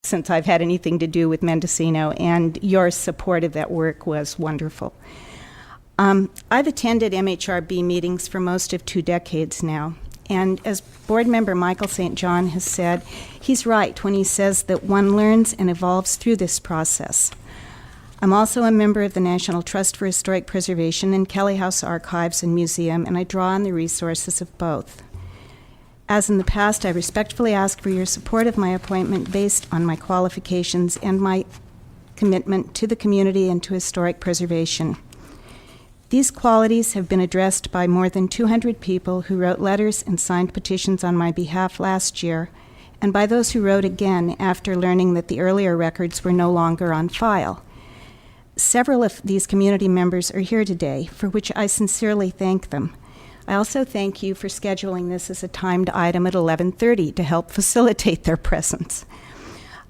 since I've had anything to do with Mendocino, and your support of that work was wonderful. I've attended MHRB meetings for most of 2 decades now, and as board member Michael St. John has said, he's right when he says that one learns and evolves through this process. I'm also a member of the National Trust for Historic Preservation and Kelly House Archives and Museum, and I draw on the resources of both. As in the past, I respectfully ask for your support of my appointment based on my qualifications and my commitment to the community and to historic preservation. These qualities have been addressed by more than 200 people who wrote letters and signed petitions on my behalf last year, and by those who wrote again after learning that the earlier records were no longer on file. Several of these community members are here today, for which I sincerely thank them. I also thank you for scheduling this as a timed item at 11:30 to help facilitate their presence.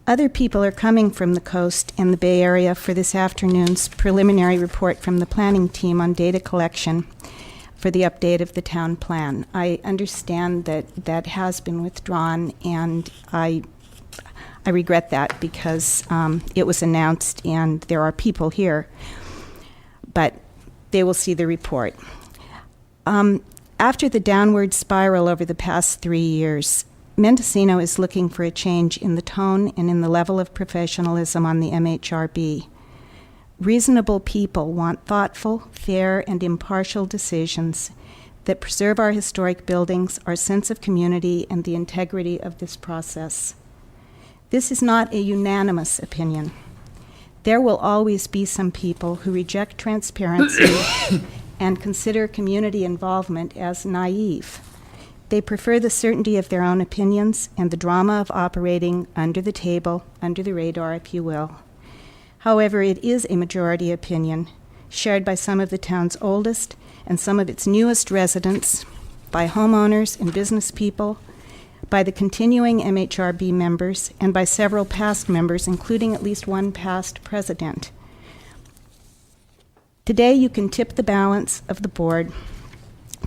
Other people are coming from the coast and the Bay Area for this afternoon's preliminary report from the planning team on data collection for the update of the town plan. I understand that that has been withdrawn, and I regret that because it was announced and there are people here, but they will see the report. After the downward spiral over the past 3 years, Mendocino is looking for a change in the tone and in the level of professionalism on the MHRB. Reasonable people want thoughtful, fair, and impartial decisions that preserve our historic buildings, our sense of community, and the integrity of this process. This is not a unanimous opinion. There will always be some people who reject transparency and consider community involvement as naive. They prefer the certainty of their own opinions and the drama of operating under the table, under the radar, if you will. However, it is a majority opinion, shared by some of the town's oldest and some of its newest residents, by homeowners and business people, by the continuing MHRB members, and by several past members, including at least one past president. Today, you can tip the balance of the board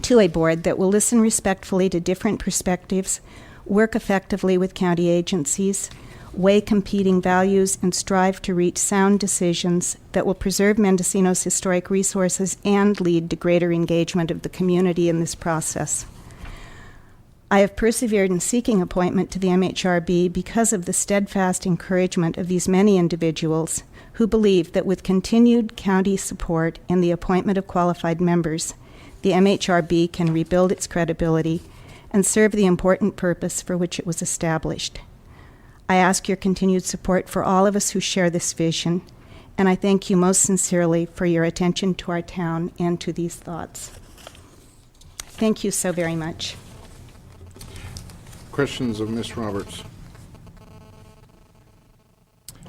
to a board that will listen respectfully to different perspectives, work effectively with county agencies, weigh competing values, and strive to reach sound decisions that will preserve Mendocino's historic resources and lead to greater engagement of the community in this process. I have persevered in seeking appointment to the MHRB because of the steadfast encouragement of these many individuals who believe that with continued county support and the appointment of qualified members, the MHRB can rebuild its credibility and serve the important purpose for which it was established. I ask your continued support for all of us who share this vision, and I thank you most sincerely for your attention to our town and to these thoughts. Thank you so very much. Questions of Ms. Roberts?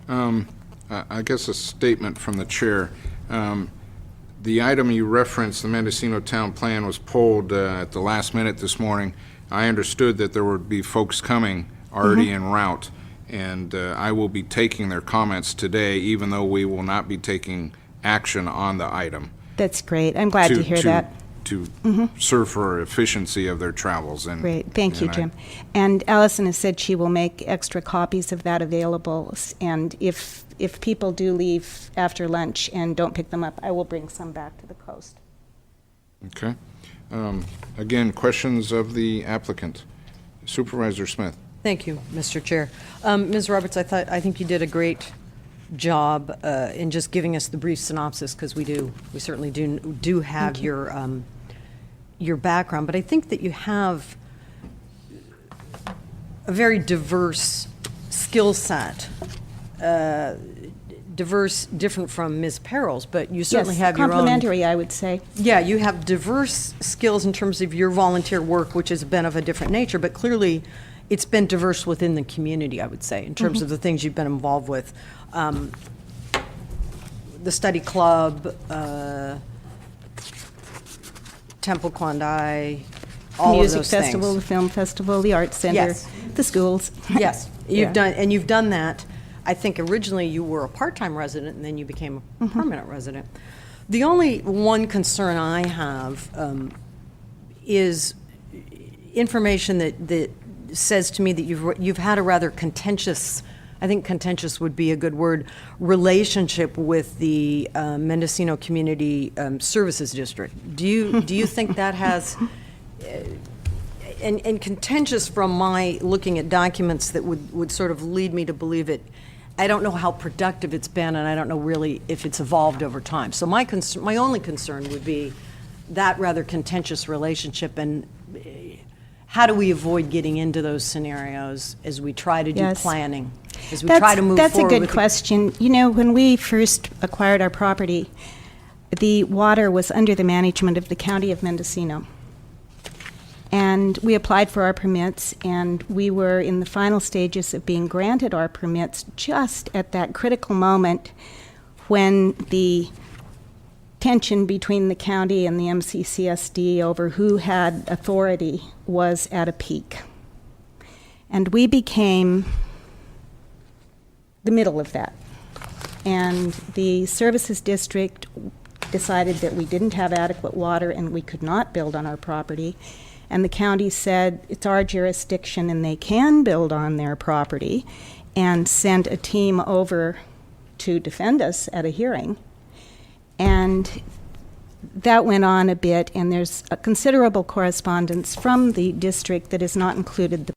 I guess a statement from the chair. The item you referenced, the Mendocino Town Plan, was pulled at the last minute this morning. I understood that there would be folks coming already en route, and I will be taking their comments today, even though we will not be taking action on the item. That's great. I'm glad to hear that. To serve for efficiency of their travels. And great. Thank you, Jim. And Allison has said she will make extra copies of that available, and if people do leave after lunch and don't pick them up, I will bring some back to the coast. Okay. Again, questions of the applicant. Supervisor Smith. Thank you, Mr. Chair. Ms. Roberts, I think you did a great job in just giving us the brief synopsis, because we certainly do have your background, but I think that you have a very diverse skill set, different from Ms. Perrell's, but you certainly have your own. Complementary, I would say. Yeah, you have diverse skills in terms of your volunteer work, which has been of a different nature, but clearly it's been diverse within the community, I would say, in terms of the things you've been involved with. The study club, Temple Quandai, all Music of those festival, things. the film festival, the art center, Yes. the schools. Yes, you've done that. I think originally you were a part-time resident, and then you became a permanent resident. The only one concern I have is information that says to me that you've had a rather contentious I think contentious would be a good word, relationship with the Mendocino Community Services District. Do you think that has, and contentious from my looking at documents that would sort of lead me to believe it, I don't know how productive it's been, and I don't know really if it's evolved over time. So my only concern would be that rather contentious relationship, and how do we avoid getting into those scenarios as we try to do Yes. planning, as we try to move That's forward a good with the- question. You know, when we first acquired our property, the water was under the management of the County of Mendocino. And we applied for our permits, and we were in the final stages of being granted our permits just at that critical moment when the tension between the county and the MCCSD over who had authority was at a peak. And we became the middle of that. And the services district decided that we didn't have adequate water and we could not build on our property. And the county said it's our jurisdiction and they can build on their property, and sent a team over to defend us at a hearing. And that went on a bit, and there's a considerable correspondence from the district that has not included the